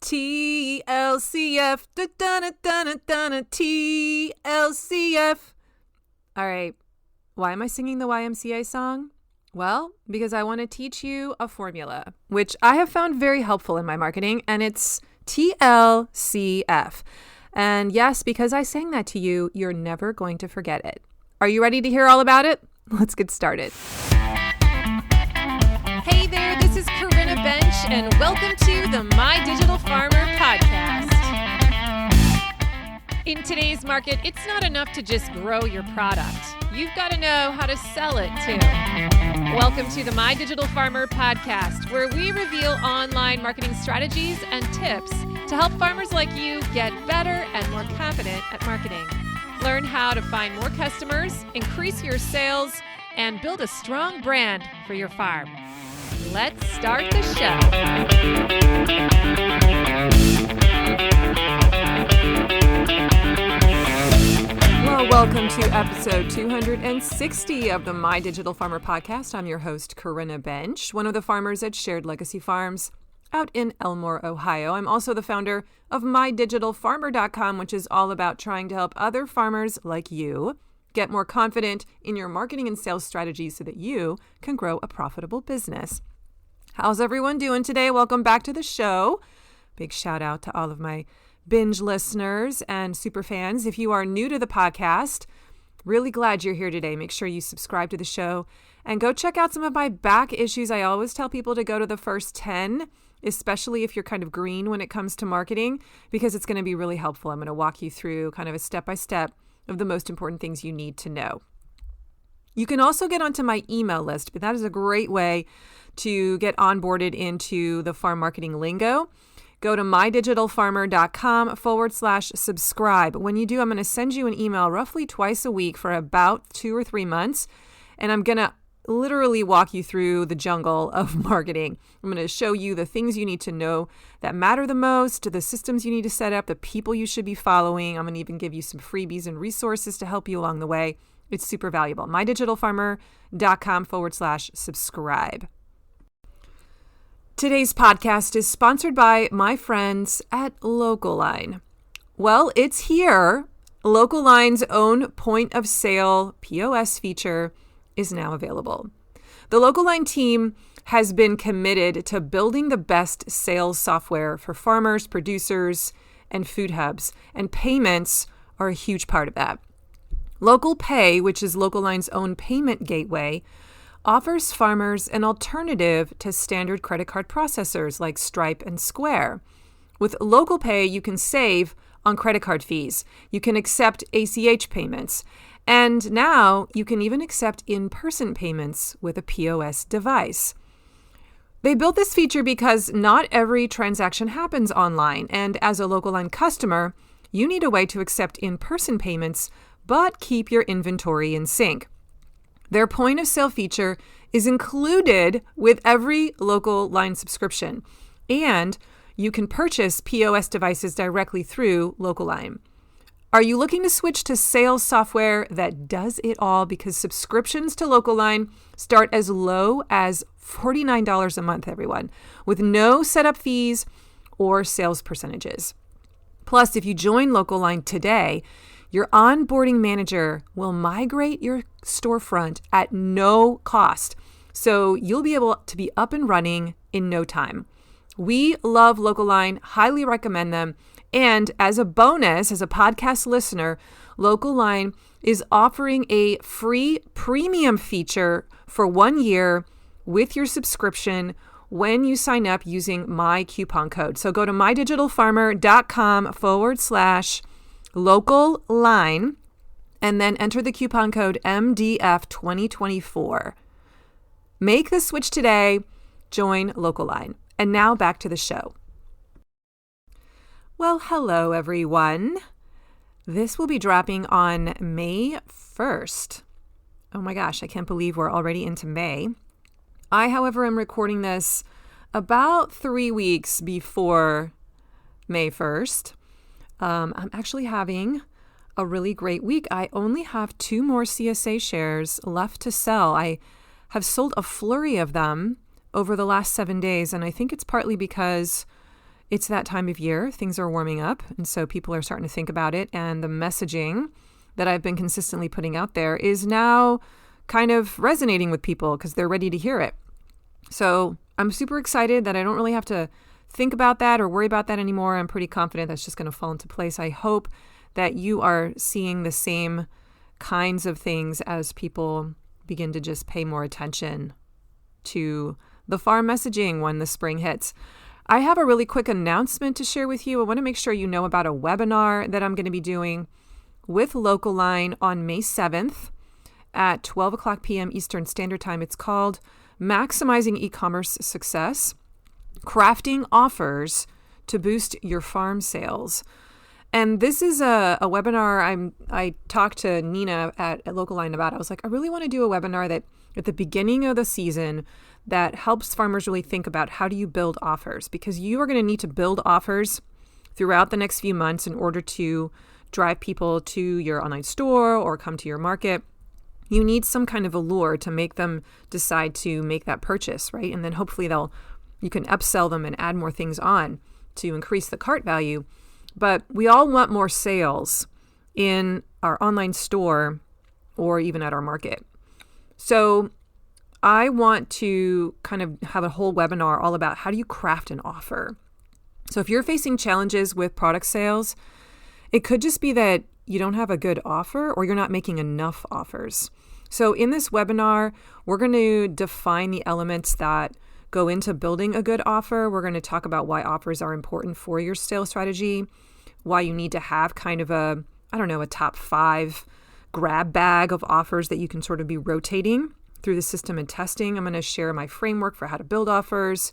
TLCF, TLCF. All right, why am I singing the YMCA song? Well, because I want to teach you a formula, which I have found very helpful in my marketing, and it's TLCF. And yes, because I sang that to you, you're never going to forget it. Are you ready to hear all about it? Let's get started. Hey there, this is Corinna Bench, and welcome to the My Digital Farmer podcast. In today's market, it's not enough to just grow your product. You've got to know how to sell it too. Welcome to the My Digital Farmer podcast, where we reveal online marketing strategies and tips to help farmers like you get better and more confident at marketing. Learn how to find more customers, increase your sales, and build a strong brand for your farm. Let's start the show. Well, welcome to episode 260 of the My Digital Farmer podcast. I'm your host, Corinna Bench, one of the farmers at Shared Legacy Farms out in Elmore, Ohio. I'm also the founder of MyDigitalFarmer.com, which is all about trying to help other farmers like you get more confident in your marketing and sales strategies so that you can grow a profitable business. How's everyone doing today? Welcome back to the show. Big shout out to all of my binge listeners and super fans. If you are new to the podcast, really glad you're here today. Make sure you subscribe to the show and go check out some of my back issues. I always tell people to go to the first 10, especially if you're kind of green when it comes to marketing, because it's going to be really helpful. I'm going to walk you through kind of a step-by-step of the most important things you need to know. You can also get onto my email list, but that is a great way to get onboarded into the farm marketing lingo. Go to mydigitalfarmer.com/subscribe. When you do, I'm going to send you an email roughly twice a week for about 2 or 3 months, and I'm going to literally walk you through the jungle of marketing. I'm going to show you the things you need to know that matter the most, the systems you need to set up, the people you should be following. I'm going to even give you some freebies and resources to help you along the way. It's super valuable. mydigitalfarmer.com/subscribe. Today's podcast is sponsored by my friends at LocalLine. Well, it's here. LocalLine's own point of sale POS feature is now available. The LocalLine team has been committed to building the best sales software for farmers, producers, and food hubs, and payments are a huge part of that. Local Pay, which is LocalLine's own payment gateway, offers farmers an alternative to standard credit card processors like Stripe and Square. With Local Pay, you can save on credit card fees. You can accept ACH payments. And now you can even accept in-person payments with a POS device. They built this feature because not every transaction happens online. And as a LocalLine customer, you need a way to accept in-person payments, but keep your inventory in sync. Their point of sale feature is included with every LocalLine subscription, and you can purchase POS devices directly through LocalLine. Are you looking to switch to sales software that does it all? Because subscriptions to LocalLine start as low as $49 a month, everyone, with no setup fees or sales percentages. Plus, if you join LocalLine today, your onboarding manager will migrate your storefront at no cost. So you'll be able to be up and running in no time. We love LocalLine, highly recommend them. And as a bonus, as a podcast listener, LocalLine is offering a free premium feature for 1 year with your subscription when you sign up using my coupon code. So go to mydigitalfarmer.com/LocalLine and then enter the coupon code MDF2024. Make the switch today. Join LocalLine. And now back to the show. Well, hello, everyone. This will be dropping on May 1st. Oh my gosh, I can't believe we're already into May. I, however, am recording this about 3 weeks before May 1st. I'm actually having a really great week. I only have 2 more CSA shares left to sell. I have sold a flurry of them over the last 7 days, and I think it's partly because It's that time of year. Things are warming up. And so people are starting to think about it. And the messaging that I've been consistently putting out there is now kind of resonating with people because they're ready to hear it. So I'm super excited that I don't really have to think about that or worry about that anymore. I'm pretty confident that's just going to fall into place. I hope that you are seeing the same kinds of things as people begin to just pay more attention to the farm messaging when the spring hits. I have a really quick announcement to share with you. I want to make sure you know about a webinar that I'm going to be doing with Local Line on May 7th at 12 o'clock p.m. Eastern Standard Time. It's called Maximizing E-Commerce Success, Crafting Offers to Boost Your Farm Sales. And this is a webinar I talked to Nina at Local Line about. I was like, I really want to do a webinar that at the beginning of the season that helps farmers really think about how do you build offers, because you are going to need to build offers throughout the next few months in order to drive people to your online store or come to your market. You need some kind of allure to make them decide to make that purchase, right? And then hopefully you can upsell them and add more things on to increase the cart value. But we all want more sales in our online store or even at our market. So I want to kind of have a whole webinar all about how do you craft an offer. So if you're facing challenges with product sales, it could just be that you don't have a good offer or you're not making enough offers. So in this webinar, we're going to define the elements that go into building a good offer. We're going to talk about why offers are important for your sales strategy, why you need to have kind of a top 5 grab bag of offers that you can sort of be rotating through the system and testing. I'm going to share my framework for how to build offers.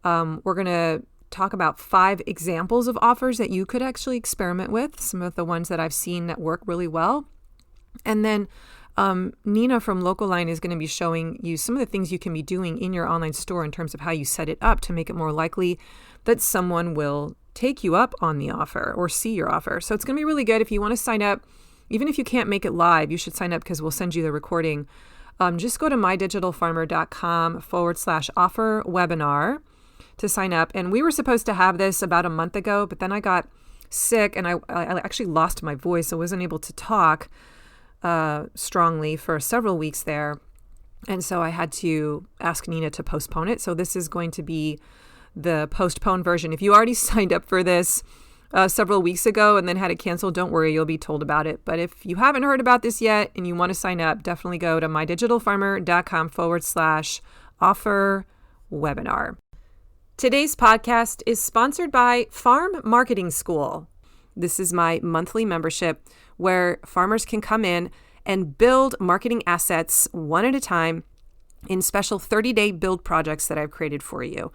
We're going to talk about 5 examples of offers that you could actually experiment with, some of the ones that I've seen that work really well. And then Nina from Local Line is going to be showing you some of the things you can be doing in your online store in terms of how you set it up to make it more likely that someone will take you up on the offer or see your offer. So it's going to be really good. If you want to sign up, even if you can't make it live, you should sign up because we'll send you the recording. Just go to mydigitalfarmer.com/offer webinar to sign up. And we were supposed to have this about a month ago, but then I got sick and I actually lost my voice. So I wasn't able to talk strongly for several weeks there. And so I had to ask Nina to postpone it. So this is going to be the postponed version. If you already signed up for this several weeks ago and then had it canceled, don't worry, you'll be told about it. But if you haven't heard about this yet and you want to sign up, definitely go to mydigitalfarmer.com/offer webinar. Today's podcast is sponsored by Farm Marketing School. This is my monthly membership where farmers can come in and build marketing assets one at a time in special 30-day build projects that I've created for you.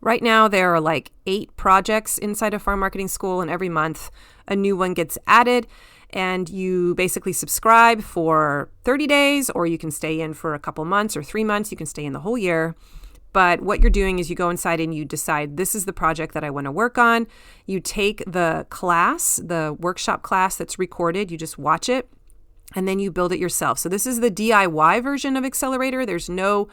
Right now, there are like 8 projects inside of Farm Marketing School, and every month a new one gets added, and you basically subscribe for 30 days, or you can stay in for a couple months or 3 months. You can stay in the whole year. But what you're doing is you go inside and you decide, this is the project that I want to work on. You take the class, the workshop class that's recorded, you just watch it, and then you build it yourself. So this is the DIY version of Accelerator. There's no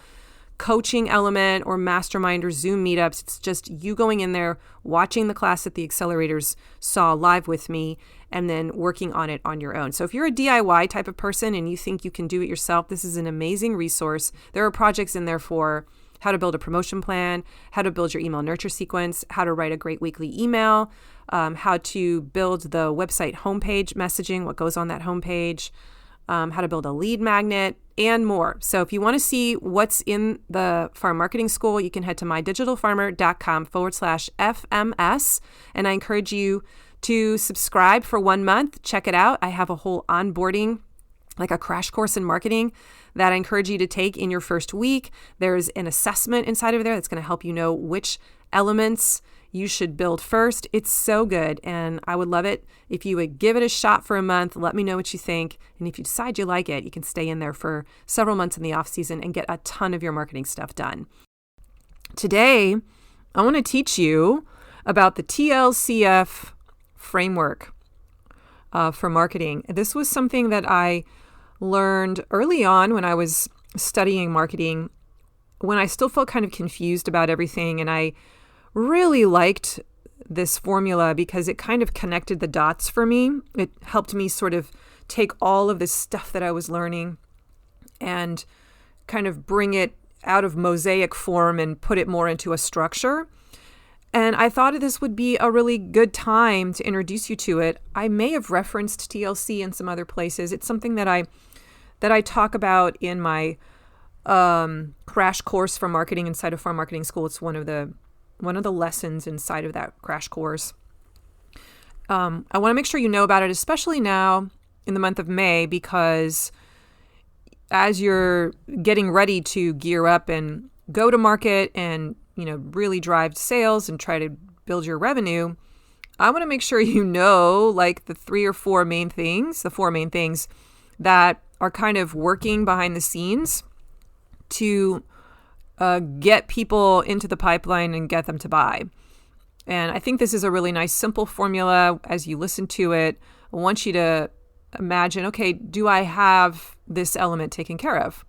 coaching element or mastermind or Zoom meetups. It's just you going in there, watching the class that the accelerators saw live with me, and then working on it on your own. So if you're a DIY type of person and you think you can do it yourself, this is an amazing resource. There are projects in there for how to build a promotion plan, how to build your email nurture sequence, how to write a great weekly email, how to build the website homepage messaging, what goes on that homepage, how to build a lead magnet, and more. So if you want to see what's in the Farm Marketing School, you can head to mydigitalfarmer.com/FMS. And I encourage you to subscribe for 1 month. Check it out. I have a whole onboarding, like a crash course in marketing that I encourage you to take in your first week. There's an assessment inside of there that's going to help you know which elements you should build first. It's so good, and I would love it if you would give it a shot for a month. Let me know what you think, and if you decide you like it, you can stay in there for several months in the off season and get a ton of your marketing stuff done. Today, I want to teach you about the TLCF framework for marketing. This was something that I learned early on when I was studying marketing, when I still felt kind of confused about everything, and I really liked this formula because it kind of connected the dots for me. It helped me sort of take all of this stuff that I was learning and kind of bring it out of mosaic form and put it more into a structure. And I thought this would be a really good time to introduce you to it. I may have referenced TLC in some other places. It's something that I talk about in my crash course for marketing inside of Farm Marketing School. It's one of the lessons inside of that crash course. I want to make sure you know about it, especially now in the month of May, because as you're getting ready to gear up and go to market and, really drive sales and try to build your revenue, I want to make sure you know like the four main things that are kind of working behind the scenes to get people into the pipeline and get them to buy. And I think this is a really nice, simple formula. As you listen to it, I want you to imagine, okay, do I have this element taken care of?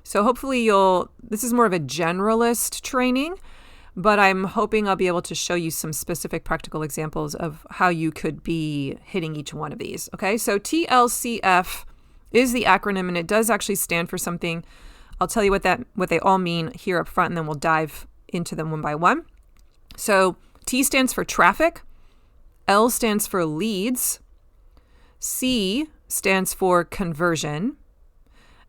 So hopefully this is more of a generalist training, but I'm hoping I'll be able to show you some specific practical examples of how you could be hitting each one of these. Okay, so TLCF is the acronym, and it does actually stand for something. I'll tell you what they all mean here up front, and then we'll dive into them one by one. So T stands for traffic, L stands for leads, C stands for conversion,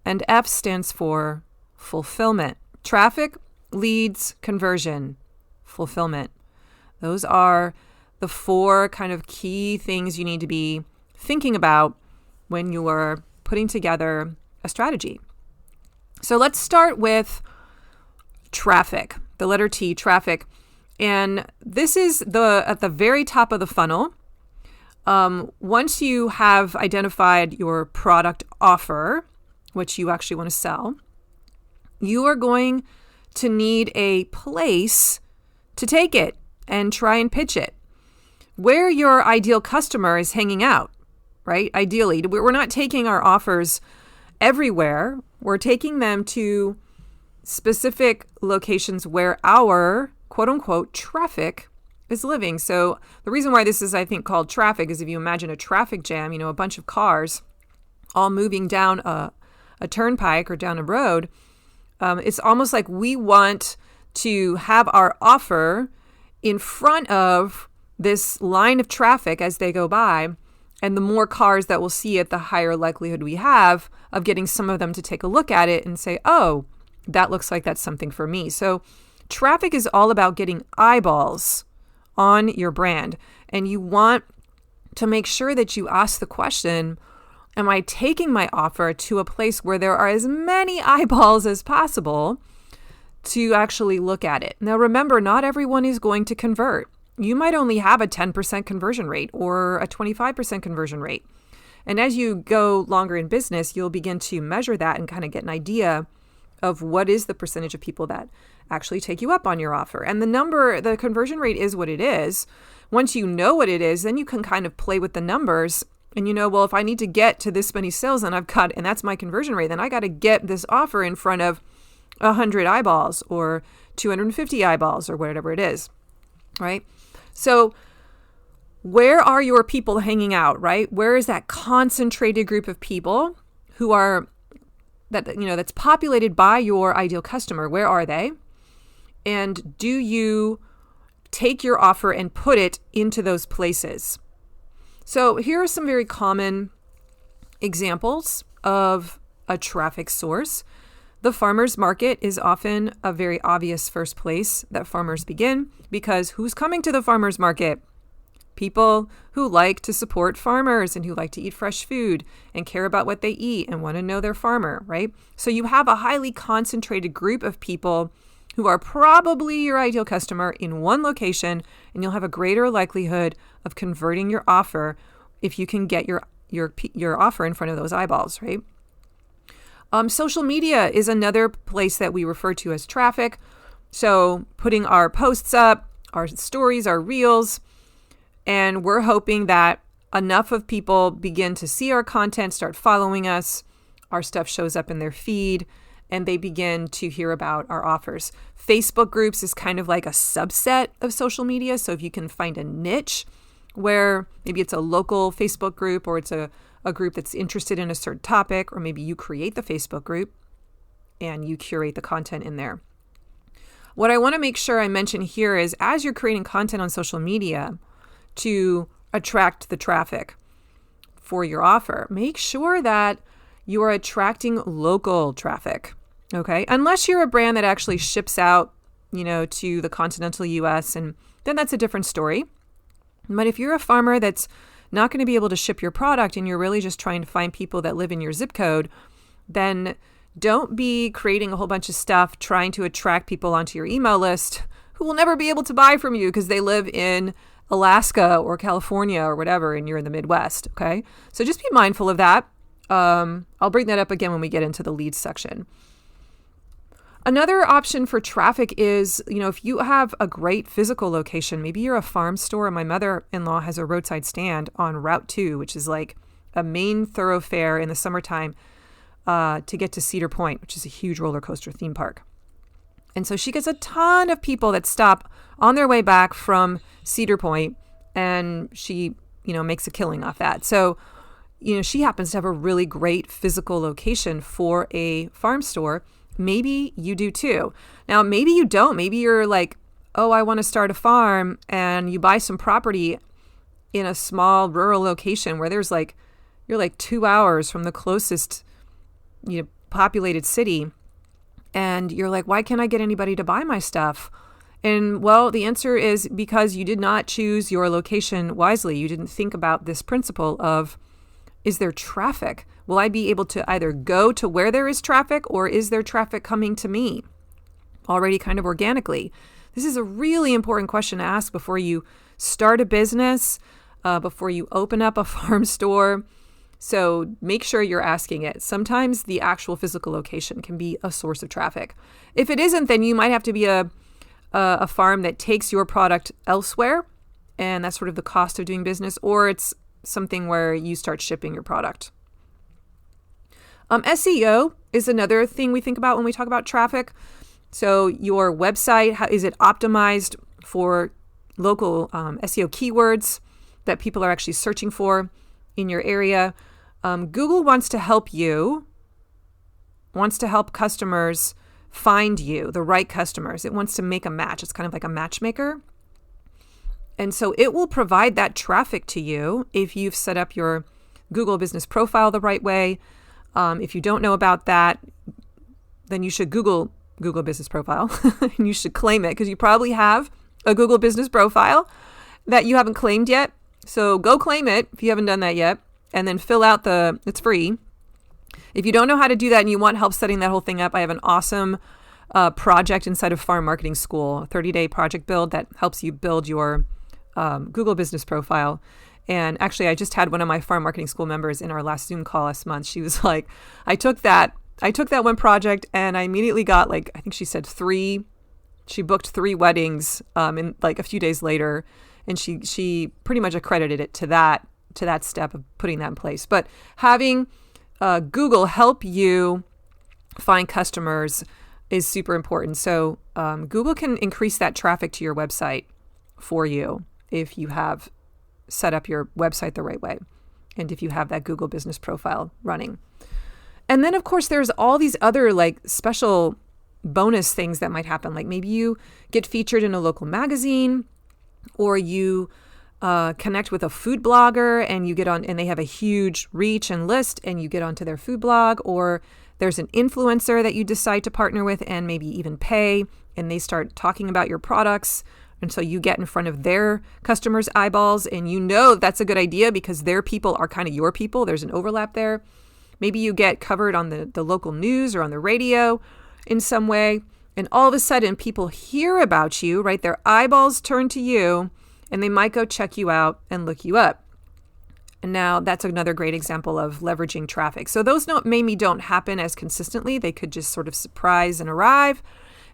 and F stands for fulfillment. Traffic, leads, conversion, fulfillment. Those are the four kind of key things you need to be thinking about when you are putting together a strategy. So let's start with traffic, the letter T, traffic. And this is at the very top of the funnel. Once you have identified your product offer, which you actually want to sell, you are going to need a place to take it and try and pitch it. Where your ideal customer is hanging out, right? Ideally, we're not taking our offers everywhere. We're taking them to specific locations where our quote unquote traffic is living. So the reason why this is, I think, called traffic is if you imagine a traffic jam, a bunch of cars all moving down a turnpike or down a road. It's almost like we want to have our offer in front of this line of traffic as they go by. And the more cars that we'll see it, the higher likelihood we have of getting some of them to take a look at it and say, oh, that looks like that's something for me. So traffic is all about getting eyeballs on your brand. And you want to make sure that you ask the question, am I taking my offer to a place where there are as many eyeballs as possible to actually look at it? Now, remember, not everyone is going to convert. You might only have a 10% conversion rate or a 25% conversion rate. And as you go longer in business, you'll begin to measure that and kind of get an idea of what is the percentage of people that actually take you up on your offer. And the conversion rate is what it is. Once you know what it is, then you can kind of play with the numbers. And well, if I need to get to this many sales and that's my conversion rate, then I got to get this offer in front of 100 eyeballs or 250 eyeballs or whatever it is, right? So where are your people hanging out, right? Where is that concentrated group of people who are that's populated by your ideal customer? Where are they? And do you take your offer and put it into those places? So here are some very common examples of a traffic source. The farmer's market is often a very obvious first place that farmers begin, because who's coming to the farmer's market? People who like to support farmers and who like to eat fresh food and care about what they eat and want to know their farmer, right? So you have a highly concentrated group of people who are probably your ideal customer in one location, and you'll have a greater likelihood of converting your offer if you can get your offer in front of those eyeballs, right? Social media is another place that we refer to as traffic. So putting our posts up, our stories, our reels, and we're hoping that enough of people begin to see our content, start following us, our stuff shows up in their feed, and they begin to hear about our offers. Facebook groups is kind of like a subset of social media. So if you can find a niche where maybe it's a local Facebook group, or it's a group that's interested in a certain topic, or maybe you create the Facebook group and you curate the content in there. What I want to make sure I mention here is, as you're creating content on social media to attract the traffic for your offer, make sure that you are attracting local traffic, okay? Unless you're a brand that actually ships out, to the continental US, and then that's a different story. But if you're a farmer that's not going to be able to ship your product and you're really just trying to find people that live in your zip code, then don't be creating a whole bunch of stuff trying to attract people onto your email list who will never be able to buy from you because they live in Alaska or California or whatever, and you're in the Midwest, okay? So just be mindful of that. I'll bring that up again when we get into the leads section. Another option for traffic is, if you have a great physical location, maybe you're a farm store. My mother-in-law has a roadside stand on Route 2, which is like a main thoroughfare in the summertime to get to Cedar Point, which is a huge roller coaster theme park. And so she gets a ton of people that stop on their way back from Cedar Point, and she, makes a killing off that. So, she happens to have a really great physical location for a farm store. Maybe you do too. Now, maybe you don't. Maybe you're like, oh, I want to start a farm, and you buy some property in a small rural location where you're like 2 hours from the closest, populated city. And you're like, why can't I get anybody to buy my stuff? And well, the answer is because you did not choose your location wisely. You didn't think about this principle of, is there traffic? Will I be able to either go to where there is traffic, or is there traffic coming to me already kind of organically? This is a really important question to ask before you start a business, before you open up a farm store. So make sure you're asking it. Sometimes the actual physical location can be a source of traffic. If it isn't, then you might have to be a farm that takes your product elsewhere, and that's sort of the cost of doing business, or it's something where you start shipping your product. SEO is another thing we think about when we talk about traffic. So your website, is it optimized for local SEO keywords that people are actually searching for in your area? Google wants to help customers find you, the right customers. It wants to make a match. It's kind of like a matchmaker. And so it will provide that traffic to you if you've set up your Google business profile the right way. If you don't know about that, then you should Google business profile and you should claim it, because you probably have a Google business profile that you haven't claimed yet. So go claim it if you haven't done that yet, and then fill out it's free. If you don't know how to do that and you want help setting that whole thing up, I have an awesome project inside of Farm Marketing School, a 30-day project build that helps you build your Google business profile. And actually, I just had one of my Farm Marketing School members in our last Zoom call last month. She was like, I took that one project and I immediately got I think she said she booked 3 weddings in like a few days later. And she pretty much accredited it to that step of putting that in place. But having Google help you find customers is super important. So Google can increase that traffic to your website for you if you have set up your website the right way, and if you have that Google business profile running. And then, of course, there's all these other special bonus things that might happen. Like maybe you get featured in a local magazine, or you connect with a food blogger and you get on, and they have a huge reach and list, and you get onto their food blog, or there's an influencer that you decide to partner with and maybe even pay, and they start talking about your products. And so you get in front of their customers' eyeballs, and that's a good idea because their people are kind of your people. There's an overlap there. Maybe you get covered on the local news or on the radio in some way. And all of a sudden people hear about you, right? Their eyeballs turn to you, and they might go check you out and look you up. And now that's another great example of leveraging traffic. So those maybe don't happen as consistently. They could just sort of surprise and arrive.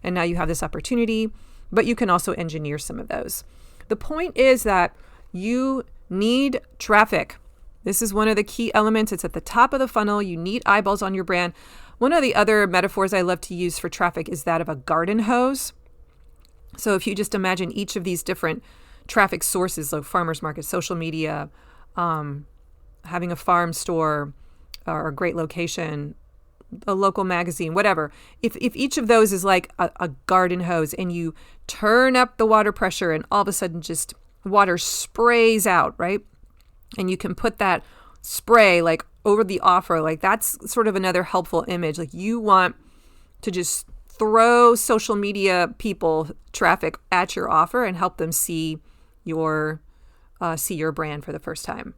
And now you have this opportunity. But you can also engineer some of those. The point is that you need traffic. This is one of the key elements. It's at the top of the funnel. You need eyeballs on your brand. One of the other metaphors I love to use for traffic is that of a garden hose. So if you just imagine each of these different traffic sources, like farmers market, social media, having a farm store or a great location, a local magazine, whatever. If each of those is like a garden hose and you turn up the water pressure and all of a sudden just water sprays out, right? And you can put that spray like over the offer. Like that's sort of another helpful image. Like you want to just throw social media people traffic at your offer and help them see your brand for the first time.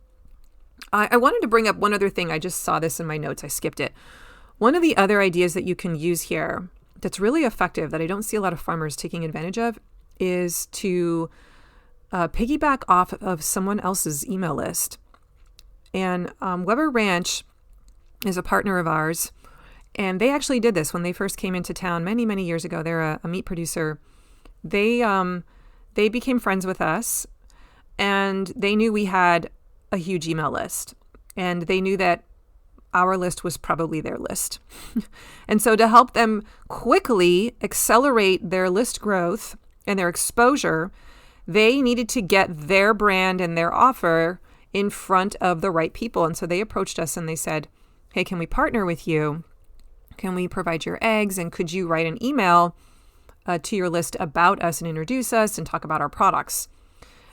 I wanted to bring up one other thing. I just saw this in my notes. I skipped it. One of the other ideas that you can use here that's really effective that I don't see a lot of farmers taking advantage of is to piggyback off of someone else's email list. And Weber Ranch is a partner of ours, and they actually did this when they first came into town many, many years ago. They're a meat producer. They became friends with us, and they knew we had a huge email list, and they knew that our list was probably their list. And so to help them quickly accelerate their list growth and their exposure, they needed to get their brand and their offer in front of the right people. And so they approached us and they said, hey, can we partner with you? Can we provide your eggs? And could you write an email to your list about us and introduce us and talk about our products?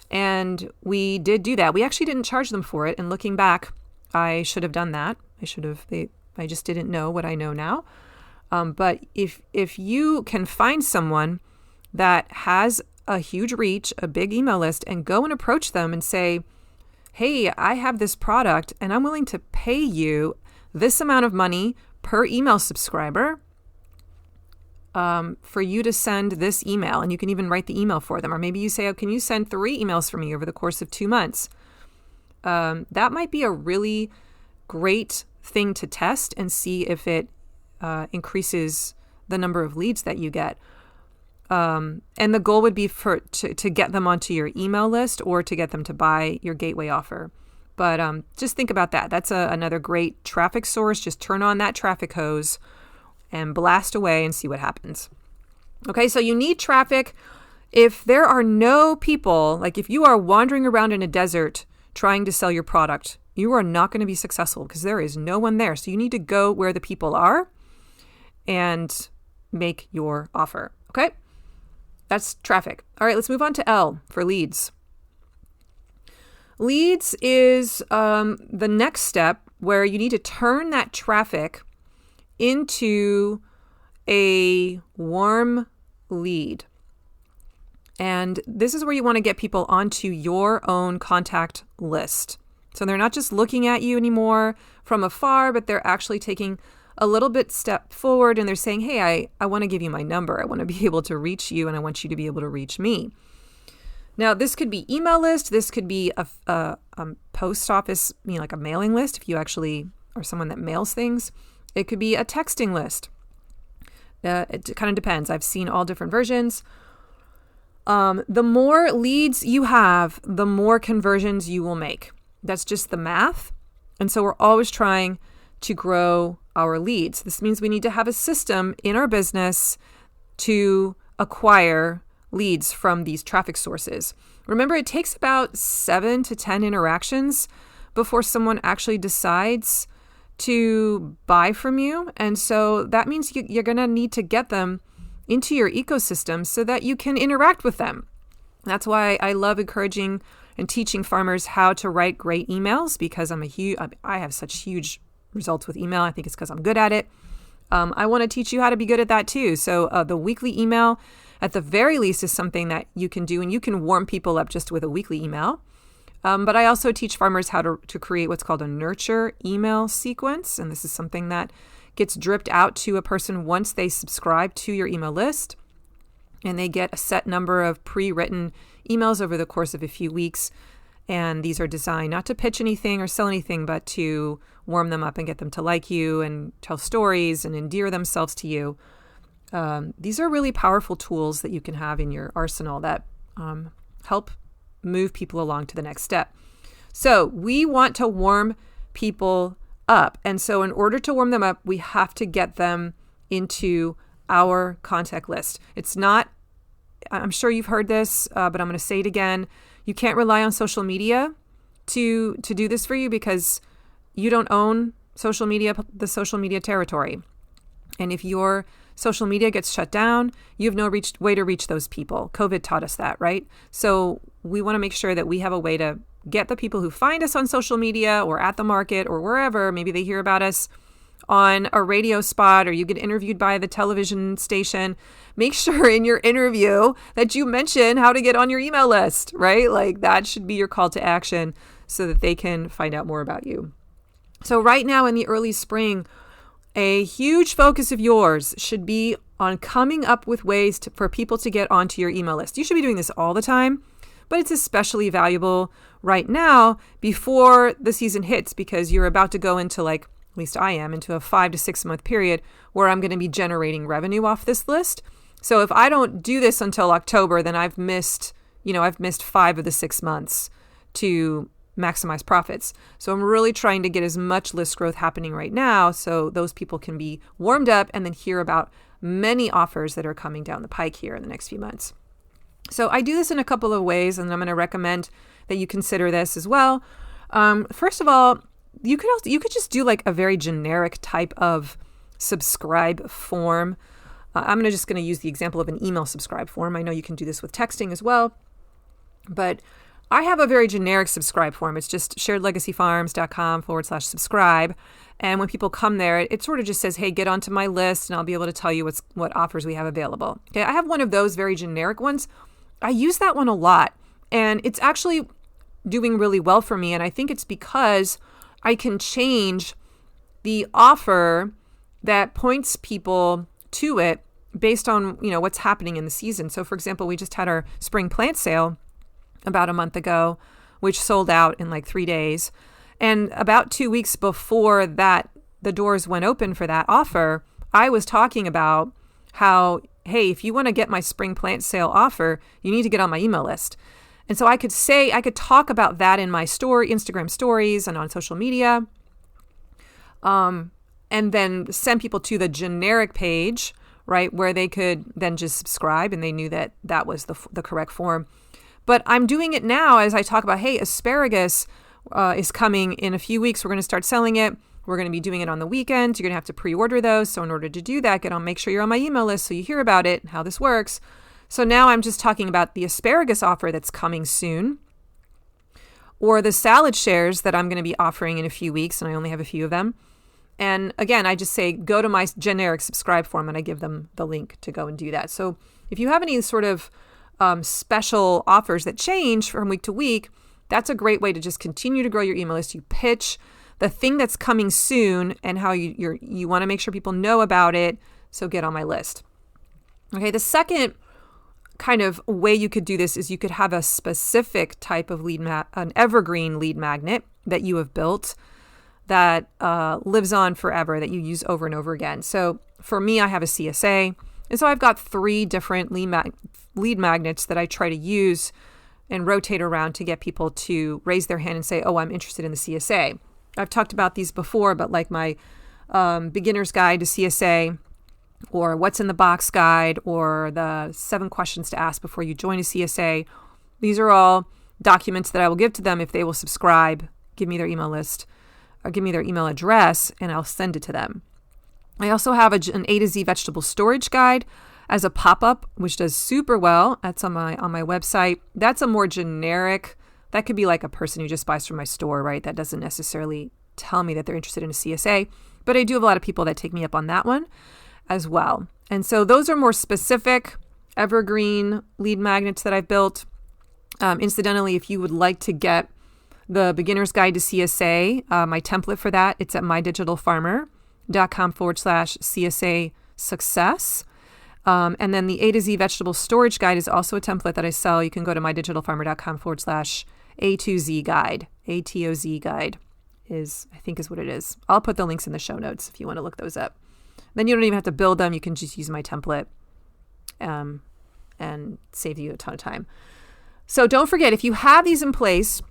And we did do that. We actually didn't charge them for it. And looking back, I should have done that. I just didn't know what I know now. But if you can find someone that has a huge reach, a big email list, and go and approach them and say, hey, I have this product and I'm willing to pay you this amount of money per email subscriber for you to send this email. And you can even write the email for them. Or maybe you say, oh, can you send 3 emails for me over the course of 2 months? That might be a really great thing to test and see if it increases the number of leads that you get. And the goal would be to get them onto your email list or to get them to buy your gateway offer. But just think about that. That's another great traffic source. Just turn on that traffic hose and blast away and see what happens. Okay, so you need traffic. If there are no people, like if you are wandering around in a desert trying to sell your product, you are not going to be successful because there is no one there. So you need to go where the people are and make your offer. Okay? That's traffic. All right, let's move on to L for leads. Leads is the next step where you need to turn that traffic into a warm lead. And this is where you want to get people onto your own contact list. So they're not just looking at you anymore from afar, but they're actually taking a little bit step forward and they're saying, hey, I want to give you my number. I want to be able to reach you and I want you to be able to reach me. Now, this could be email list. This could be a post office, like a mailing list if you actually are someone that mails things. It could be a texting list. It kind of depends. I've seen all different versions. The more leads you have, the more conversions you will make. That's just the math. And so we're always trying to grow our leads. This means we need to have a system in our business to acquire leads from these traffic sources. Remember, it takes about 7 to 10 interactions before someone actually decides to buy from you. And so that means you're going to need to get them into your ecosystem so that you can interact with them. That's why I love encouraging and teaching farmers how to write great emails, because I have such huge results with email. I think it's because I'm good at it. I want to teach you how to be good at that too. So the weekly email, at the very least, is something that you can do, and you can warm people up just with a weekly email. But I also teach farmers how to create what's called a nurture email sequence. And this is something that gets dripped out to a person once they subscribe to your email list. And they get a set number of pre-written emails over the course of a few weeks. And these are designed not to pitch anything or sell anything, but to warm them up and get them to like you and tell stories and endear themselves to you. These are really powerful tools that you can have in your arsenal that help move people along to the next step. So we want to warm people up. And so in order to warm them up, we have to get them into our contact list. It's not, I'm sure you've heard this, but I'm going to say it again. You can't rely on social media to do this for you because you don't own social media, the social media territory. And if your social media gets shut down, you have no way to reach those people. COVID taught us that, right? So we want to make sure that we have a way to get the people who find us on social media or at the market or wherever, maybe they hear about us on a radio spot or you get interviewed by the television station. Make sure in your interview that you mention how to get on your email list, right? Like that should be your call to action so that they can find out more about you. So right now in the early spring, a huge focus of yours should be on coming up with ways for people to get onto your email list. You should be doing this all the time, but it's especially valuable right now before the season hits because you're about to go into at least I am, into a 5 to 6 month period where I'm going to be generating revenue off this list. So if I don't do this until October, then I've missed 5 of the 6 months to maximize profits. So I'm really trying to get as much list growth happening right now so those people can be warmed up and then hear about many offers that are coming down the pike here in the next few months. So I do this in a couple of ways, and I'm going to recommend that you consider this as well. First of all, you could just do a very generic type of subscribe form. I'm just going to use the example of an email subscribe form. I know you can do this with texting as well, but I have a very generic subscribe form. It's just sharedlegacyfarms.com/subscribe. And when people come there, it sort of just says, hey, get onto my list and I'll be able to tell you what offers we have available. Okay, I have one of those very generic ones. I use that one a lot and it's actually doing really well for me. And I think it's because I can change the offer that points people to it based on, what's happening in the season. So for example, we just had our spring plant sale about a month ago, which sold out in 3 days. And about 2 weeks before that, the doors went open for that offer, I was talking about how, hey, if you want to get my spring plant sale offer, you need to get on my email list. And so I could talk about that in my Instagram stories and on social media, and then send people to the generic page, right, where they could then just subscribe and they knew that that was the correct form. But I'm doing it now as I talk about, hey, asparagus is coming in a few weeks. We're going to start selling it. We're going to be doing it on the weekends. You're going to have to pre-order those. So in order to do that, make sure you're on my email list so you hear about it, how this works. So now I'm just talking about the asparagus offer that's coming soon, or the salad shares that I'm going to be offering in a few weeks, and I only have a few of them. And again, I just say, go to my generic subscribe form, and I give them the link to go and do that. So if you have any sort of special offers that change from week to week, that's a great way to just continue to grow your email list. You pitch the thing that's coming soon and how you want to make sure people know about it. So get on my list. Okay, the second kind of way you could do this is you could have a specific type of an evergreen lead magnet that you have built that lives on forever, that you use over and over again. So for me, I have a CSA. And so I've got 3 different lead magnets that I try to use and rotate around to get people to raise their hand and say, oh, I'm interested in the CSA. I've talked about these before, but like my beginner's guide to CSA, or what's in the box guide, or the 7 questions to ask before you join a CSA. These are all documents that I will give to them if they will subscribe, give me their email list, or give me their email address, and I'll send it to them. I also have an A to Z vegetable storage guide as a pop-up, which does super well. That's on my website. That's a more generic, that could be like a person who just buys from my store, right? That doesn't necessarily tell me that they're interested in a CSA, but I do have a lot of people that take me up on that one as well. And so those are more specific evergreen lead magnets that I've built. Incidentally, if you would like to get the beginner's guide to CSA, my template for that, it's at mydigitalfarmer.com/CSA success. And then the A to Z vegetable storage guide is also a template that I sell. You can go to mydigitalfarmer.com/A2Z guide. ATOZ guide is what it is. I'll put the links in the show notes if you want to look those up. Then you don't even have to build them. You can just use my template and save you a ton of time. So don't forget, if you have these in place,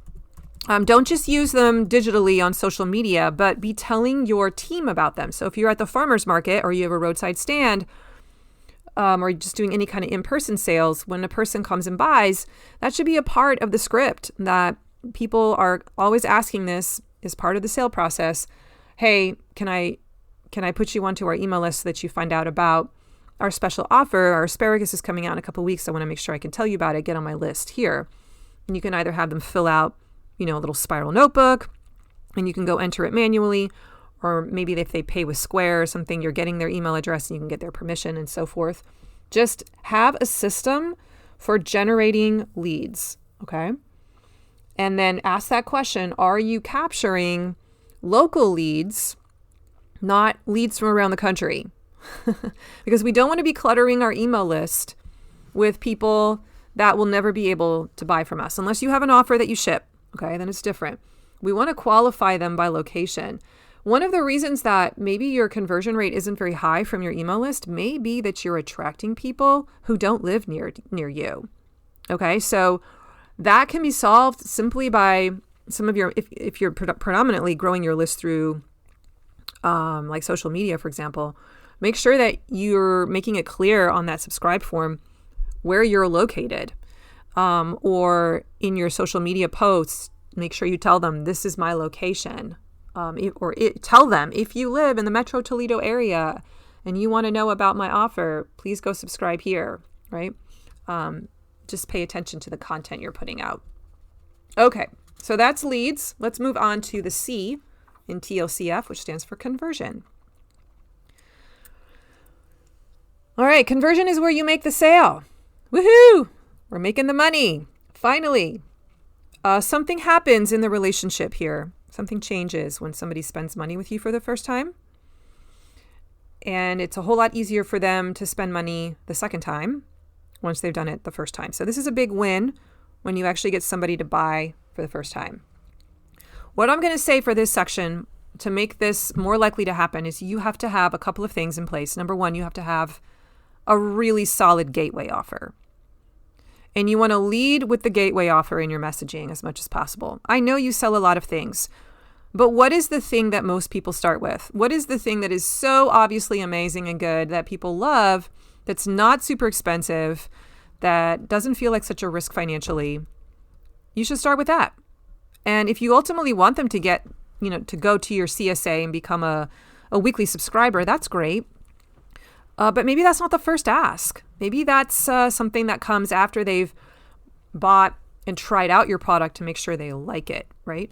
Don't just use them digitally on social media, but be telling your team about them. So if you're at the farmer's market or you have a roadside stand, or just doing any kind of in-person sales, when a person comes and buys, that should be a part of the script, that people are always asking this as part of the sale process. Hey, can I put you onto our email list so that you find out about our special offer? Our asparagus is coming out in a couple of weeks. I want to make sure I can tell you about it. Get on my list here. And you can either have them fill out, a little spiral notebook, and you can go enter it manually, or maybe if they pay with Square or something, you're getting their email address and you can get their permission and so forth. Just have a system for generating leads, okay? And then ask that question, are you capturing local leads, not leads from around the country? Because we don't want to be cluttering our email list with people that will never be able to buy from us unless you have an offer that you ship. Okay, then it's different. We want to qualify them by location. One of the reasons that maybe your conversion rate isn't very high from your email list may be that you're attracting people who don't live near you. Okay, so that can be solved simply by some of your, if you're predominantly growing your list through like social media, for example, make sure that you're making it clear on that subscribe form where you're located. Or in your social media posts, make sure you tell them, this is my location. Tell them, if you live in the Metro Toledo area and you want to know about my offer, please go subscribe here, right? Just pay attention to the content you're putting out. Okay, so that's leads. Let's move on to the C in TLCF, which stands for conversion. All right, conversion is where you make the sale. Woohoo! We're making the money. Finally, something happens in the relationship here. Something changes when somebody spends money with you for the first time. And it's a whole lot easier for them to spend money the second time once they've done it the first time. So this is a big win when you actually get somebody to buy for the first time. What I'm going to say for this section to make this more likely to happen is you have to have a couple of things in place. Number one, you have to have a really solid gateway offer. And you want to lead with the gateway offer in your messaging as much as possible. I know you sell a lot of things, but what is the thing that most people start with? What is the thing that is so obviously amazing and good that people love, that's not super expensive, that doesn't feel like such a risk financially? You should start with that. And if you ultimately want them to get, to go to your CSA and become a weekly subscriber, that's great. But maybe that's not the first ask. Maybe that's something that comes after they've bought and tried out your product to make sure they like it, right?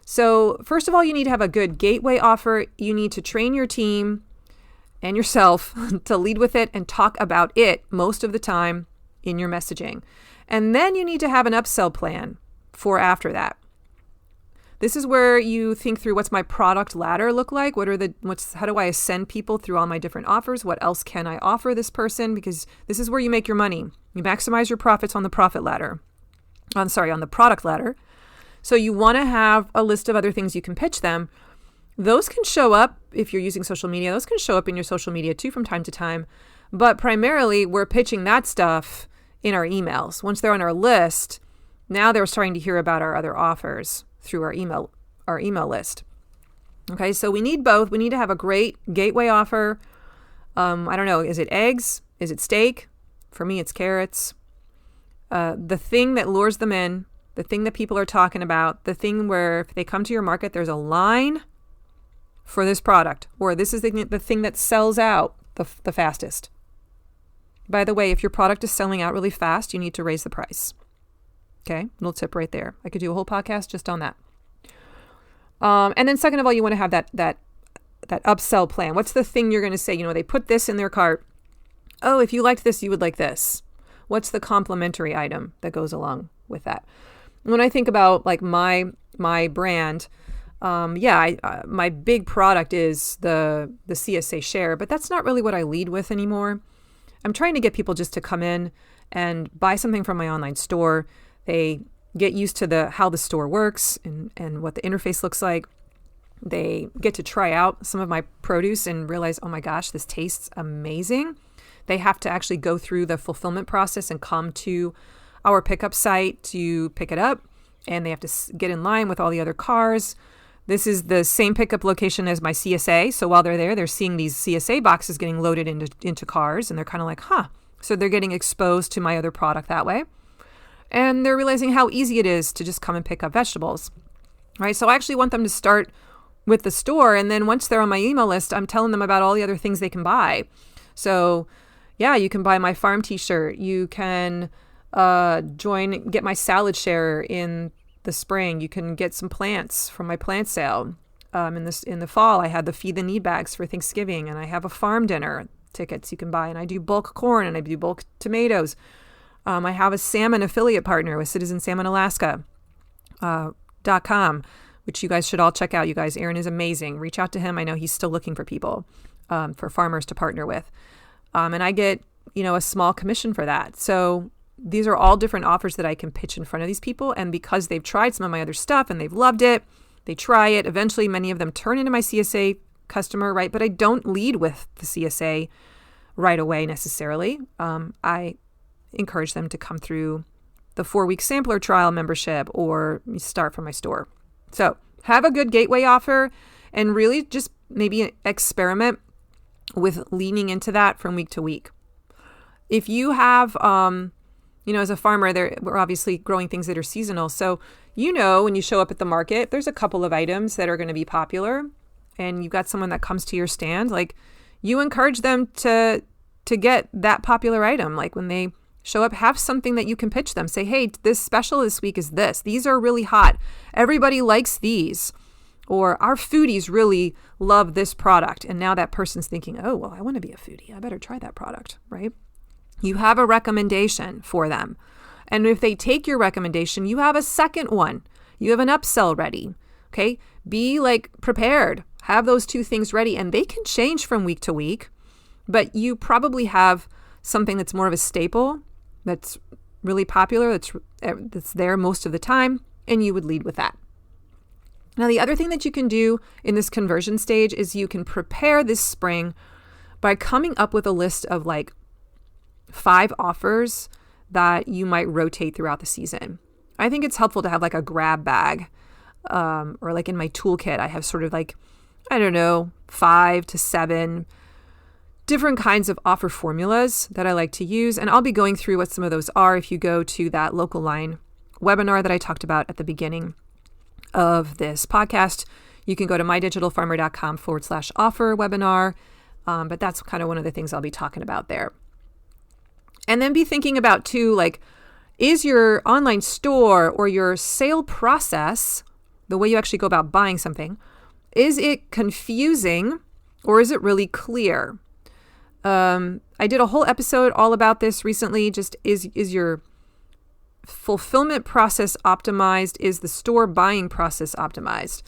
So first of all, you need to have a good gateway offer. You need to train your team and yourself to lead with it and talk about it most of the time in your messaging. And then you need to have an upsell plan for after that. This is where you think through, what's my product ladder look like? How do I ascend people through all my different offers? What else can I offer this person? Because this is where you make your money. You maximize your profits on the profit ladder. On the product ladder. So you want to have a list of other things you can pitch them. Those can show up if you're using social media. Those can show up in your social media too from time to time. But primarily, we're pitching that stuff in our emails. Once they're on our list, now they're starting to hear about our other offers through our email list. Okay, so we need both. We need to have a great gateway offer. I don't know, is it eggs? Is it steak? For me, it's carrots. The thing that lures them in, the thing that people are talking about, the thing where if they come to your market, there's a line for this product, or this is the thing that sells out the fastest. By the way, if your product is selling out really fast, you need to raise the price. Okay, little tip right there. I could do a whole podcast just on that. And then second of all, you want to have that upsell plan. What's the thing you're going to say? They put this in their cart. Oh, if you liked this, you would like this. What's the complementary item that goes along with that? When I think about like my brand, my big product is the CSA share, but that's not really what I lead with anymore. I'm trying to get people just to come in and buy something from my online store. They get used to how the store works and what the interface looks like. They get to try out some of my produce and realize, oh my gosh, this tastes amazing. They have to actually go through the fulfillment process and come to our pickup site to pick it up. and they have to get in line with all the other cars. This is the same pickup location as my CSA. So while they're there, they're seeing these CSA boxes getting loaded into cars, and they're kind of like, huh. So they're getting exposed to my other product that way. And they're realizing how easy it is to just come and pick up vegetables, right? So I actually want them to start with the store. And then once they're on my email list, I'm telling them about all the other things they can buy. So yeah, you can buy my farm t-shirt. You can get my salad share in the spring. You can get some plants from my plant sale. In the fall, I had the Feed the Need bags for Thanksgiving, and I have a farm dinner tickets you can buy, and I do bulk corn and I do bulk tomatoes. I have a salmon affiliate partner with Citizen Salmon Alaska .com, which you guys should all check out. You guys, Aaron is amazing. Reach out to him. I know he's still looking for people, for farmers to partner with. And I get, a small commission for that. So these are all different offers that I can pitch in front of these people. And because they've tried some of my other stuff and they've loved it, they try it. Eventually, many of them turn into my CSA customer, right? But I don't lead with the CSA right away necessarily. I encourage them to come through the 4-week sampler trial membership or start from my store. So have a good gateway offer and really just maybe experiment with leaning into that from week to week. If you have, as a farmer, we're obviously growing things that are seasonal. So, when you show up at the market, there's a couple of items that are going to be popular and you've got someone that comes to your stand, like you encourage them to get that popular item. Like when they show up, have something that you can pitch them. Say, hey, this special this week is this. These are really hot. Everybody likes these. Or our foodies really love this product. And now that person's thinking, oh, well, I want to be a foodie. I better try that product, right? You have a recommendation for them. And if they take your recommendation, you have a second one. You have an upsell ready, okay? Be prepared. Have those two things ready. And they can change from week to week. But you probably have something that's more of a staple, that's really popular, that's there most of the time, and you would lead with that. Now, the other thing that you can do in this conversion stage is you can prepare this spring by coming up with a list of 5 offers that you might rotate throughout the season. I think it's helpful to have a grab bag, or in my toolkit, I have sort of 5 to 7 different kinds of offer formulas that I like to use. And I'll be going through what some of those are if you go to that Local Line webinar that I talked about at the beginning of this podcast. You can go to mydigitalfarmer.com/offer webinar. But that's kind of one of the things I'll be talking about there. And then be thinking about too, is your online store or your sale process, the way you actually go about buying something, is it confusing or is it really clear? I did a whole episode all about this recently. Just is your fulfillment process optimized? Is the store buying process optimized?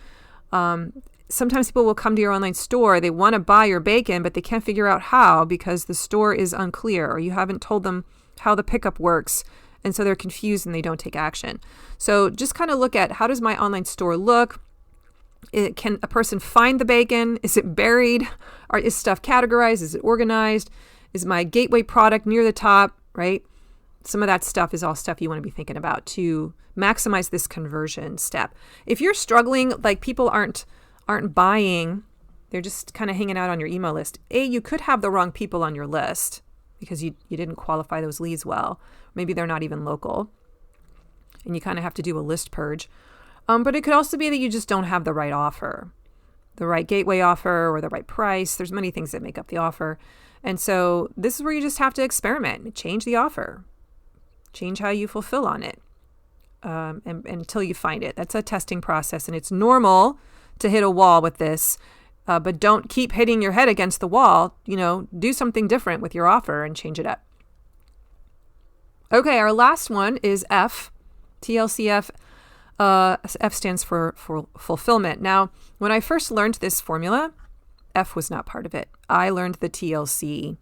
Sometimes people will come to your online store. They want to buy your bacon, but they can't figure out how because the store is unclear or you haven't told them how the pickup works. And so they're confused and they don't take action. So just kind of look at, how does my online store look? Can a person find the bacon? Is it buried? Or is stuff categorized? Is it organized? Is my gateway product near the top, right? Some of that stuff is all stuff you want to be thinking about to maximize this conversion step. If you're struggling, people aren't buying, they're just kind of hanging out on your email list. You could have the wrong people on your list because you didn't qualify those leads well. Maybe they're not even local and you kind of have to do a list purge. But it could also be that you just don't have the right offer, the right gateway offer or the right price. There's many things that make up the offer. And so this is where you just have to experiment, change the offer, change how you fulfill on it and until you find it. That's a testing process and it's normal to hit a wall with this, but don't keep hitting your head against the wall. Do something different with your offer and change it up. Okay, our last one is F, TLCF. F stands for fulfillment. Now, when I first learned this formula, F was not part of it. I learned the TLC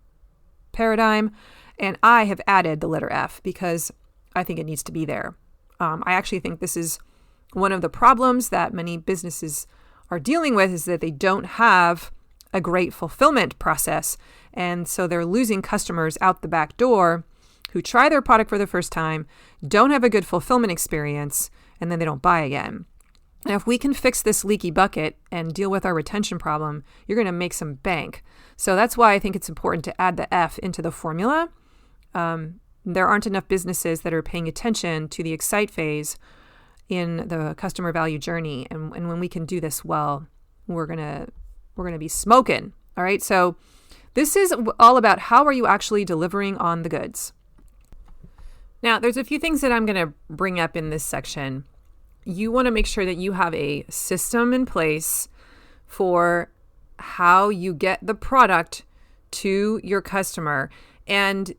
paradigm, and I have added the letter F because I think it needs to be there. I actually think this is one of the problems that many businesses are dealing with, is that they don't have a great fulfillment process. And so they're losing customers out the back door who try their product for the first time, don't have a good fulfillment experience, and then they don't buy again. And if we can fix this leaky bucket and deal with our retention problem, you're going to make some bank. So that's why I think it's important to add the F into the formula. There aren't enough businesses that are paying attention to the excite phase in the customer value journey. And when we can do this well, we're gonna be smoking. All right. So this is all about how are you actually delivering on the goods. Now, there's a few things that I'm going to bring up in this section. You want to make sure that you have a system in place for how you get the product to your customer. And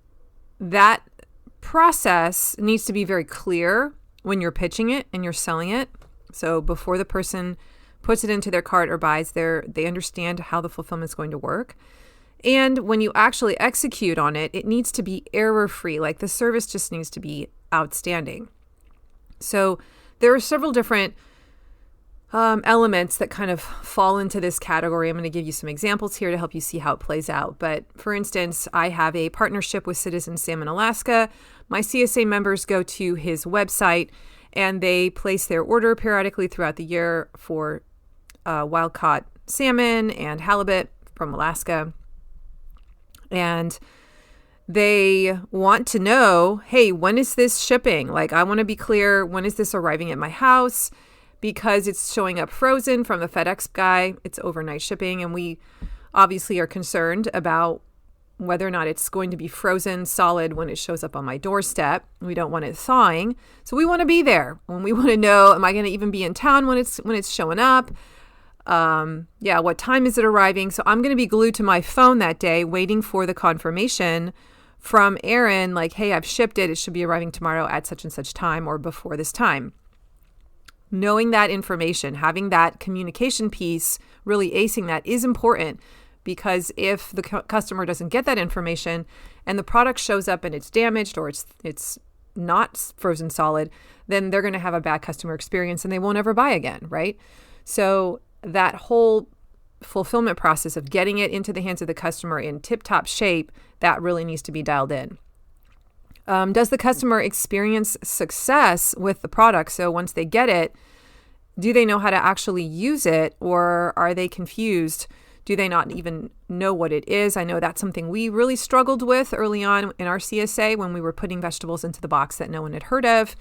that process needs to be very clear when you're pitching it and you're selling it. So before the person puts it into their cart or buys, they understand how the fulfillment is going to work. And when you actually execute on it, it needs to be error-free. Like the service just needs to be outstanding. So there are several different elements that kind of fall into this category. I'm going to give you some examples here to help you see how it plays out. But for instance, I have a partnership with Citizen Salmon Alaska. My CSA members go to his website and they place their order periodically throughout the year for wild-caught salmon and halibut from Alaska. And they want to know, hey, when is this shipping? Like, I want to be clear, when is this arriving at my house? Because it's showing up frozen from the FedEx guy. It's overnight shipping. And we obviously are concerned about whether or not it's going to be frozen solid when it shows up on my doorstep. We don't want it thawing. So we want to be there. When we want to know, am I going to even be in town when it's showing up? What time is it arriving? So I'm going to be glued to my phone that day waiting for the confirmation from Aaron, like, hey, I've shipped it. It should be arriving tomorrow at such and such time or before this time. Knowing that information, having that communication piece, really acing that is important, because if the customer doesn't get that information and the product shows up and it's damaged or it's not frozen solid, then they're going to have a bad customer experience and they won't ever buy again, right? So that whole fulfillment process of getting it into the hands of the customer in tip-top shape, that really needs to be dialed in. Does the customer experience success with the product? So once they get it, do they know how to actually use it, or are they confused? Do they not even know what it is? I know that's something we really struggled with early on in our CSA when we were putting vegetables into the box that no one had heard of.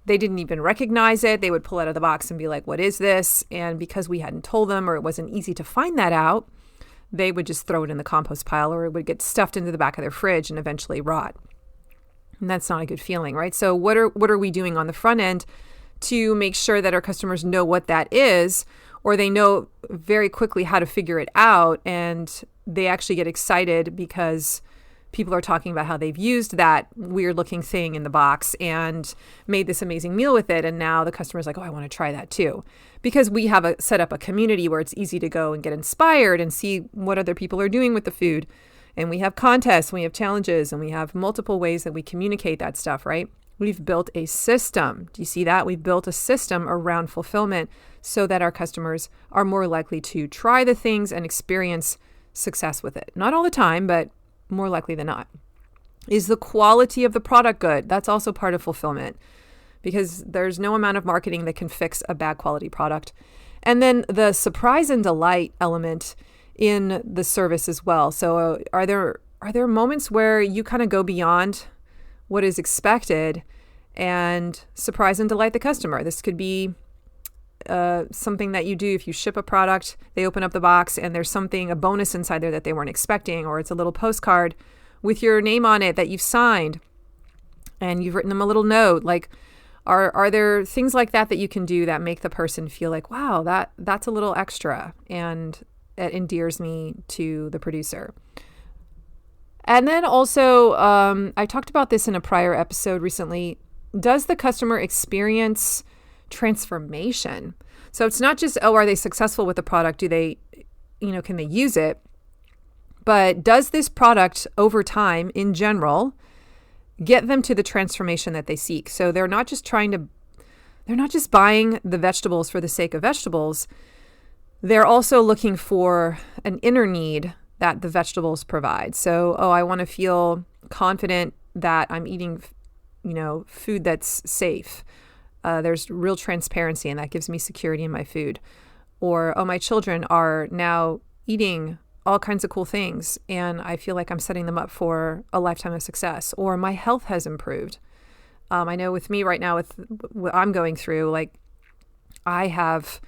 They didn't even recognize it. They would pull it out of the box and be like, what is this? And because we hadn't told them, or it wasn't easy to find that out, they would just throw it in the compost pile, or it would get stuffed into the back of their fridge and eventually rot. And that's not a good feeling, right? So what are we doing on the front end to make sure that our customers know what that is, or they know very quickly how to figure it out, and they actually get excited because people are talking about how they've used that weird looking thing in the box and made this amazing meal with it. And now the customer's like, oh, I want to try that too. Because we have set up a community where it's easy to go and get inspired and see what other people are doing with the food. And we have contests, we have challenges, and we have multiple ways that we communicate that stuff, right? We've built a system. Do you see that? We've built a system around fulfillment so that our customers are more likely to try the things and experience success with it. Not all the time, but more likely than not. Is the quality of the product good? That's also part of fulfillment, because there's no amount of marketing that can fix a bad quality product. And then the surprise and delight element in the service as well. So are there moments where you kind of go beyond what is expected and surprise and delight the customer? This could be something that you do if you ship a product, they open up the box and there's a bonus inside there that they weren't expecting, or it's a little postcard with your name on it that you've signed and you've written them a little note. Like, are there things like that you can do that make the person feel like, wow, that's a little extra, and it endears me to the producer? And then also, I talked about this in a prior episode recently. Does the customer experience transformation? So it's not just, are they successful with the product? Do they, can they use it? But does this product over time in general get them to the transformation that they seek? So they're not just buying the vegetables for the sake of vegetables. They're also looking for an inner need that the vegetables provide. So, I want to feel confident that I'm eating, food that's safe. there's real transparency and that gives me security in my food. Or, oh, my children are now eating all kinds of cool things and I feel like I'm setting them up for a lifetime of success. Or my health has improved. I know with me right now, with what I'm going through, like I have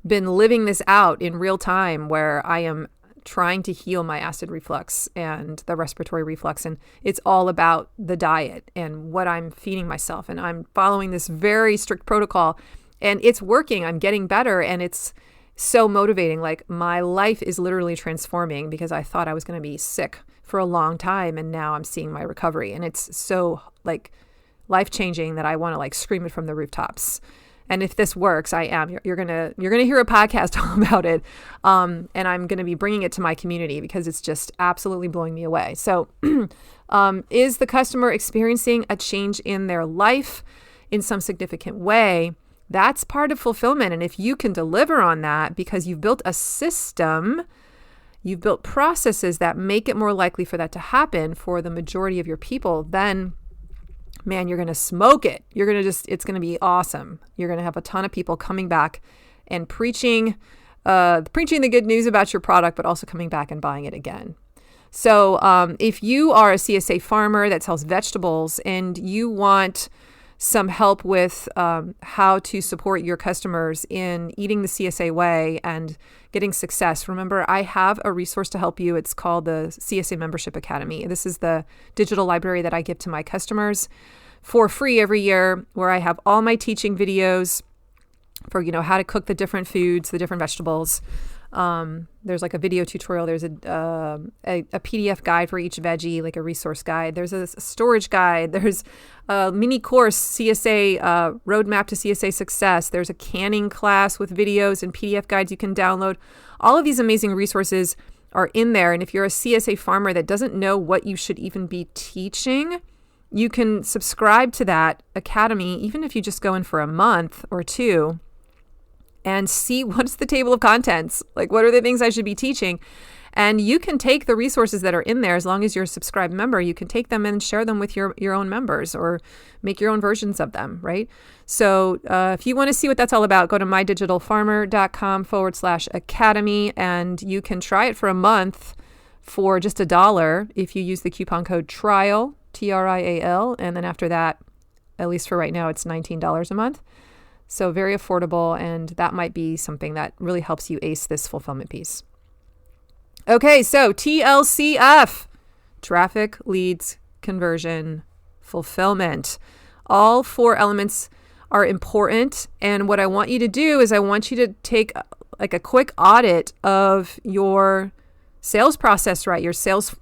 been living this out in real time where I am trying to heal my acid reflux and the respiratory reflux. And it's all about the diet and what I'm feeding myself. And I'm following this very strict protocol and it's working. I'm getting better and it's so motivating. Like my life is literally transforming because I thought I was going to be sick for a long time. And now I'm seeing my recovery and it's so like life-changing that I want to like scream it from the rooftops. And if this works, I am. You're gonna hear a podcast all about it, and I'm gonna be bringing it to my community because it's just absolutely blowing me away. So, is the customer experiencing a change in their life in some significant way? That's part of fulfillment. And if you can deliver on that because you've built a system, you've built processes that make it more likely for that to happen for the majority of your people, then man, you're going to smoke it. It's going to be awesome. You're going to have a ton of people coming back and preaching the good news about your product, but also coming back and buying it again. So if you are a CSA farmer that sells vegetables and you want some help with how to support your customers in eating the CSA way and getting success, remember, I have a resource to help you. It's called the CSA Membership Academy. This is the digital library that I give to my customers for free every year, where I have all my teaching videos for, how to cook the different foods, the different vegetables. There's like a video tutorial. There's a PDF guide for each veggie, like a resource guide. There's a storage guide. There's a mini course, CSA roadmap to CSA success. There's a canning class with videos and PDF guides you can download. All of these amazing resources are in there. And if you're a CSA farmer that doesn't know what you should even be teaching, you can subscribe to that academy, even if you just go in for a month or two and see what's the table of contents. Like, what are the things I should be teaching? And you can take the resources that are in there, as long as you're a subscribed member, you can take them and share them with your own members or make your own versions of them, right? So if you want to see what that's all about, go to mydigitalfarmer.com/academy and you can try it for a month for just $1 if you use the coupon code TRIAL, TRIAL. And then after that, at least for right now, it's $19 a month. So very affordable, and that might be something that really helps you ace this fulfillment piece. Okay, so TLCF, traffic, leads, conversion, fulfillment. All 4 elements are important, and what I want you to do is I want you to take like a quick audit of your sales process, right? Your sales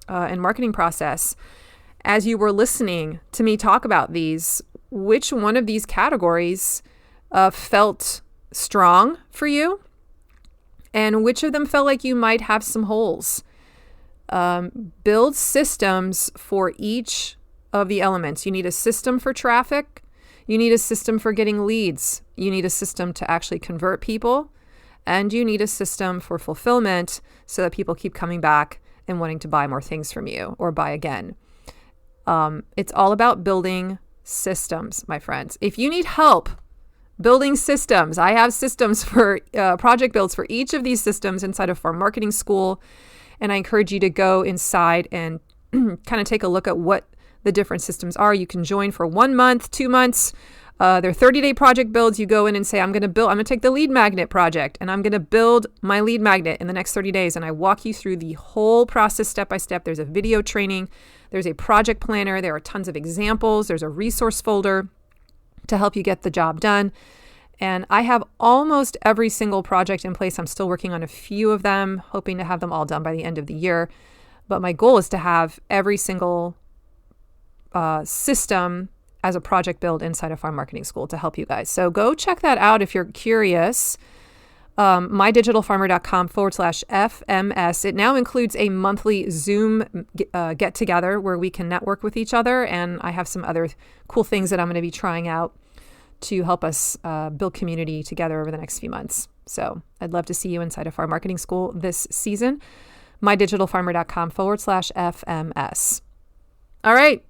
and marketing process. As you were listening to me talk about these, which one of these categories felt strong for you? And which of them felt like you might have some holes? Build systems for each of the elements. You need a system for traffic. You need a system for getting leads. You need a system to actually convert people. And you need a system for fulfillment so that people keep coming back and wanting to buy more things from you or buy again. It's all about building systems, my friends. If you need help building systems, I have systems for project builds for each of these systems inside of Farm Marketing School. And I encourage you to go inside and kind of take a look at what the different systems are. You can join for 1 month, 2 months. They're 30-day project builds. You go in and say, I'm going to take the lead magnet project and I'm going to build my lead magnet in the next 30 days. And I walk you through the whole process step by step. There's a video training. There's a project planner. There are tons of examples. There's a resource folder to help you get the job done. And I have almost every single project in place. I'm still working on a few of them, hoping to have them all done by the end of the year. But my goal is to have every single system as a project build inside of Farm Marketing School to help you guys. So go check that out if you're curious. mydigitalfarmer.com/FMS. It now includes a monthly Zoom get together where we can network with each other. And I have some other cool things that I'm going to be trying out to help us build community together over the next few months. So I'd love to see you inside of Farm Marketing School this season. mydigitalfarmer.com/FMS. All right.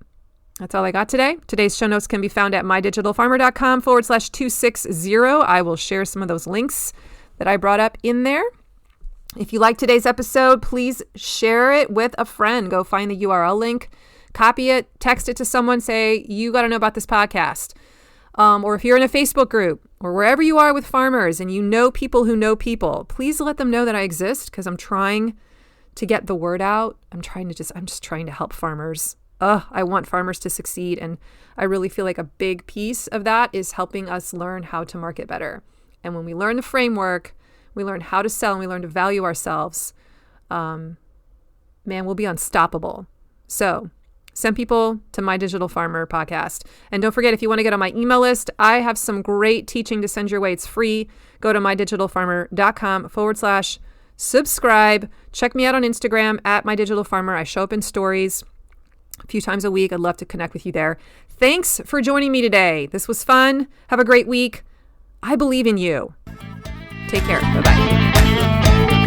That's all I got today. Today's show notes can be found at mydigitalfarmer.com/260. I will share some of those links that I brought up in there. If you like today's episode, please share it with a friend. Go find the URL link, copy it, text it to someone, say, you got to know about this podcast. Or if you're in a Facebook group or wherever you are with farmers and you know people who know people, please let them know that I exist, because I'm trying to get the word out. I'm just trying to help farmers. I want farmers to succeed. And I really feel like a big piece of that is helping us learn how to market better. And when we learn the framework, we learn how to sell, and we learn to value ourselves, man, we'll be unstoppable. So send people to My Digital Farmer podcast. And don't forget, if you want to get on my email list, I have some great teaching to send your way. It's free. Go to mydigitalfarmer.com/subscribe. Check me out on Instagram at My Digital Farmer. I show up in stories a few times a week. I'd love to connect with you there. Thanks for joining me today. This was fun. Have a great week. I believe in you. Take care. Bye-bye.